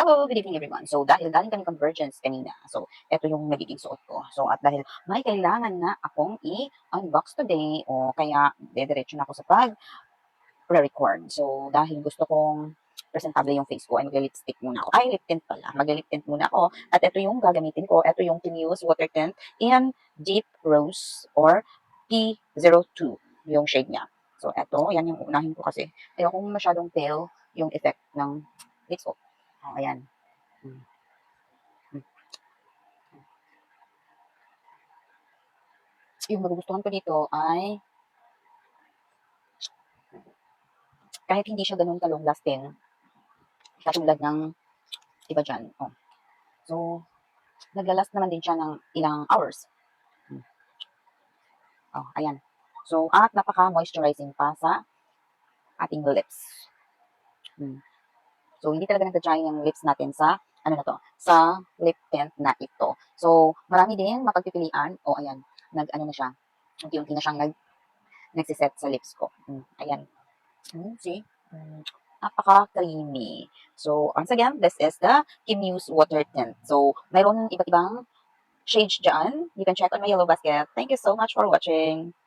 Hello, good evening everyone. So, dahil galing kami Convergence kanina, so, eto yung nagiging suot ko. So, at dahil may kailangan na akong i-unbox today, o kaya dediretso na ako sa pag-record. So, dahil gusto kong presentable yung face ko, ay mag-lipstick muna ako. Ay, lip tint pala. Mag-lip tint muna ako. At ito yung gagamitin ko. Ito yung Kimuse Water Tint in Deep Rose or P02, yung shade niya. So, eto, yan yung unahin ko kasi. Ayokong masyadong pale yung effect ng lips ko. Oh, ayan. Hmm. Yung magugustuhan ko dito ay kahit hindi siya ganun ka-long lasting, katulad ng iba dyan. Oh. So, naglalast naman din siya ng ilang hours. Hmm. Oh, ayan. So, at napaka-moisturizing pa sa ating lips. Hmm. So, hindi talaga nagda-dry yung lips natin sa, ano na to, sa lip tint na ito. So, marami din mapagpipilian. Oh, ayan. Nag-ano na siya. Unti-unti na siyang nagsiset sa lips ko. Ayan. See? Napaka-creamy. So, once again, this is the Kimuse Water Tint. So, mayroon iba't ibang shades dyan. You can check on my yellow basket. Thank you so much for watching.